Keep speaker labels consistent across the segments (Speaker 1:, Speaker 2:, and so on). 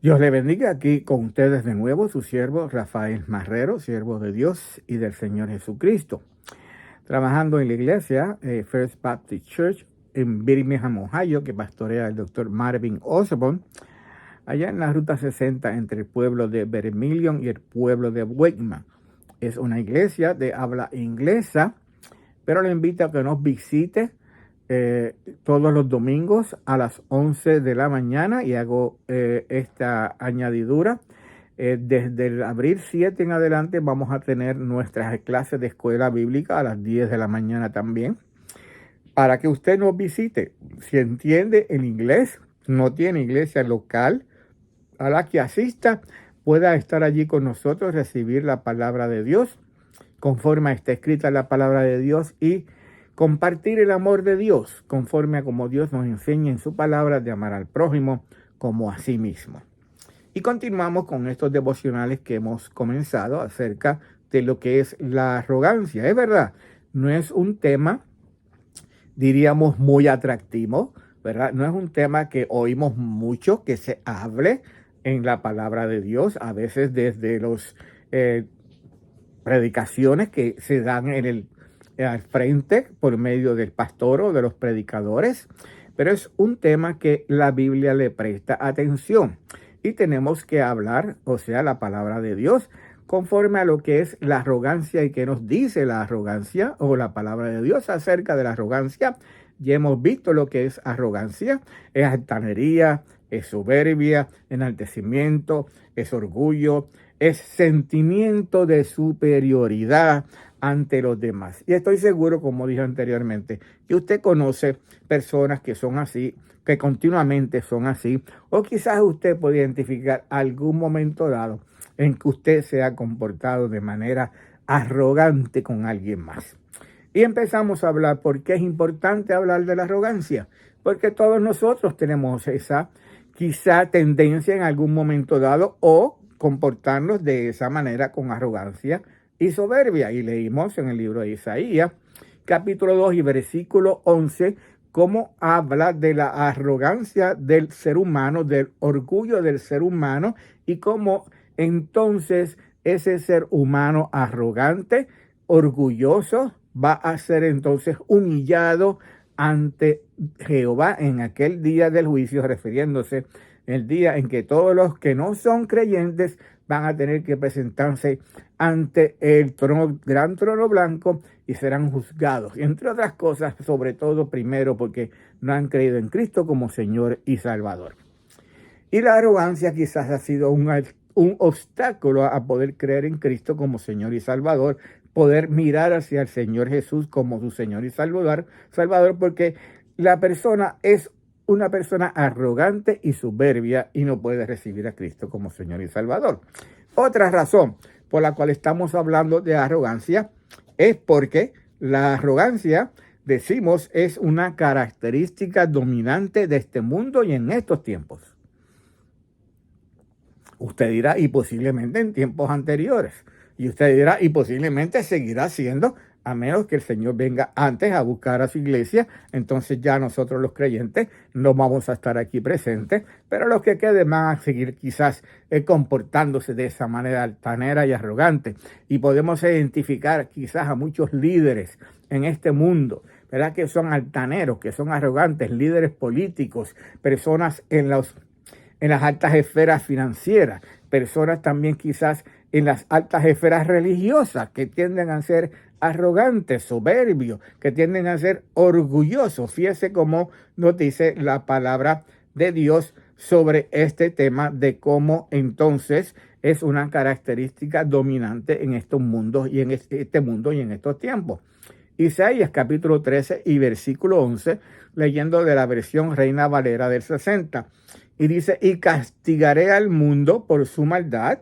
Speaker 1: Dios le bendiga, aquí con ustedes de nuevo su siervo Rafael Marrero, siervo de Dios y del Señor Jesucristo, trabajando en la iglesia First Baptist Church en Birmingham, Ohio, que pastorea el doctor Marvin Osborne, allá en la ruta 60 entre el pueblo de Vermilion y el pueblo de Wakeman. Es una iglesia de habla inglesa, pero le invito a que nos visite todos los domingos a las 11 de la mañana y hago esta añadidura. Desde el abril 7 en adelante vamos a tener nuestras clases de escuela bíblica a las 10 de la mañana también, para que usted nos visite. Si entiende el inglés, no tiene iglesia local a la que asista, pueda estar allí con nosotros, recibir la palabra de Dios, conforme está escrita la palabra de Dios, y compartir el amor de Dios, conforme a como Dios nos enseña en su palabra de amar al prójimo como a sí mismo. Y continuamos con estos devocionales que hemos comenzado acerca de lo que es la arrogancia. Es verdad, no es un tema, diríamos, muy atractivo, ¿verdad? No es un tema que oímos mucho que se hable en la palabra de Dios, a veces desde los predicaciones que se dan al frente por medio del pastor o de los predicadores, pero es un tema que la Biblia le presta atención y tenemos que hablar, o sea, la palabra de Dios, conforme a lo que es la arrogancia y qué nos dice la arrogancia o la palabra de Dios acerca de la arrogancia. Ya hemos visto lo que es arrogancia: es altanería, es soberbia, enaltecimiento, es orgullo, es sentimiento de superioridad ante los demás. Y estoy seguro, como dije anteriormente, que usted conoce personas que son así, que continuamente son así, o quizás usted puede identificar algún momento dado en que usted se ha comportado de manera arrogante con alguien más. Y empezamos a hablar por qué es importante hablar de la arrogancia, porque todos nosotros tenemos esa quizá tendencia en algún momento dado o comportarnos de esa manera con arrogancia y soberbia. Y leímos en el libro de Isaías, capítulo 2 y versículo 11, cómo habla de la arrogancia del ser humano, del orgullo del ser humano, y cómo entonces ese ser humano arrogante, orgulloso, va a ser entonces humillado ante Jehová en aquel día del juicio, refiriéndose el día en que todos los que no son creyentes van a tener que presentarse ante el trono, gran trono blanco, y serán juzgados, entre otras cosas, sobre todo primero porque no han creído en Cristo como Señor y Salvador. Y la arrogancia quizás ha sido un obstáculo a poder creer en Cristo como Señor y Salvador, poder mirar hacia el Señor Jesús como su Señor y Salvador, porque la persona es una persona arrogante y soberbia y no puede recibir a Cristo como Señor y Salvador. Otra razón por la cual estamos hablando de arrogancia es porque la arrogancia, decimos, es una característica dominante de este mundo y en estos tiempos. Usted dirá, y posiblemente en tiempos anteriores. Y usted dirá, y posiblemente seguirá siendo, a menos que el Señor venga antes a buscar a su iglesia. Entonces ya nosotros los creyentes no vamos a estar aquí presentes, pero los que queden van a seguir quizás comportándose de esa manera altanera y arrogante. Y podemos identificar quizás a muchos líderes en este mundo, ¿verdad?, que son altaneros, que son arrogantes, líderes políticos, personas en las altas esferas financieras, personas también quizás en las altas esferas religiosas, que tienden a ser arrogantes, soberbios, que tienden a ser orgullosos. Fíjese cómo nos dice la palabra de Dios sobre este tema de cómo entonces es una característica dominante en estos mundos y en este mundo y en estos tiempos. Isaías capítulo 13 y versículo 11, leyendo de la versión Reina Valera del 60. Y dice, y castigaré al mundo por su maldad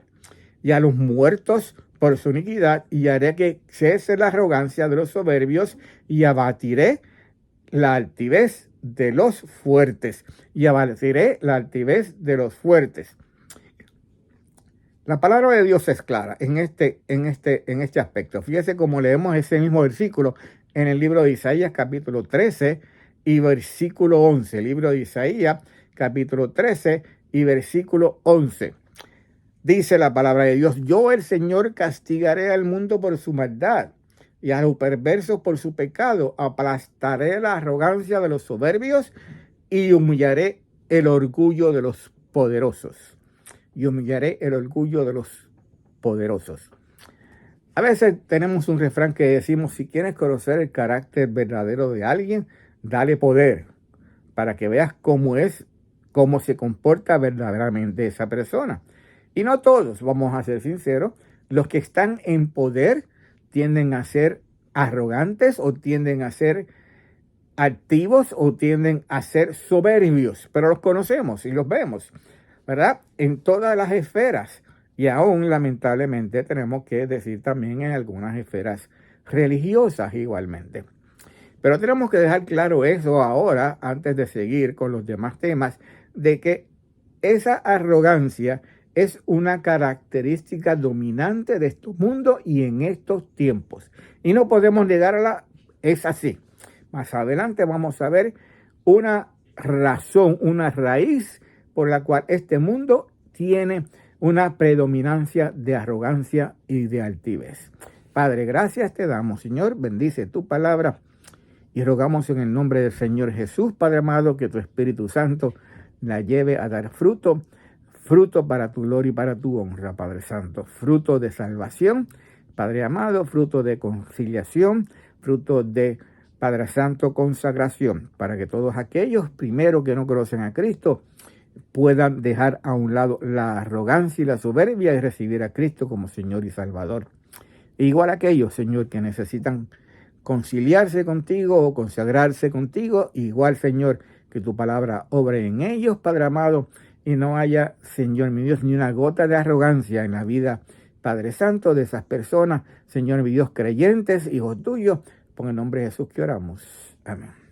Speaker 1: y a los muertos por su iniquidad, y haré que cese la arrogancia de los soberbios, y abatiré la altivez de los fuertes. Y abatiré la altivez de los fuertes. La palabra de Dios es clara en este aspecto. Fíjese cómo leemos ese mismo versículo en el libro de Isaías capítulo 13 y versículo 11. El libro de Isaías capítulo 13 y versículo 11. Dice la palabra de Dios: yo el Señor castigaré al mundo por su maldad y a los perversos por su pecado. Aplastaré la arrogancia de los soberbios y humillaré el orgullo de los poderosos. Y humillaré el orgullo de los poderosos. A veces tenemos un refrán que decimos: si quieres conocer el carácter verdadero de alguien, dale poder, para que veas cómo es, cómo se comporta verdaderamente esa persona. Y no todos, vamos a ser sinceros, los que están en poder tienden a ser arrogantes o tienden a ser activos o tienden a ser soberbios, pero los conocemos y los vemos, ¿verdad? En todas las esferas, y aún lamentablemente tenemos que decir también en algunas esferas religiosas igualmente. Pero tenemos que dejar claro eso ahora, antes de seguir con los demás temas, de que esa arrogancia es una característica dominante de este mundo y en estos tiempos. Y no podemos negarla, es así. Más adelante vamos a ver una razón, una raíz por la cual este mundo tiene una predominancia de arrogancia y de altivez. Padre, gracias te damos, Señor, bendice tu palabra y rogamos en el nombre del Señor Jesús, Padre amado, que tu Espíritu Santo la lleve a dar fruto para tu gloria y para tu honra, Padre Santo, fruto de salvación, Padre amado, fruto de conciliación, fruto de, Padre Santo, consagración, para que todos aquellos primero que no conocen a Cristo puedan dejar a un lado la arrogancia y la soberbia y recibir a Cristo como Señor y Salvador. Igual aquellos, Señor, que necesitan conciliarse contigo o consagrarse contigo, igual, Señor, que tu palabra obre en ellos, Padre amado, y no haya, Señor mi Dios, ni una gota de arrogancia en la vida, Padre Santo, de esas personas, Señor mi Dios, creyentes, hijos tuyos, por el nombre de Jesús que oramos. Amén.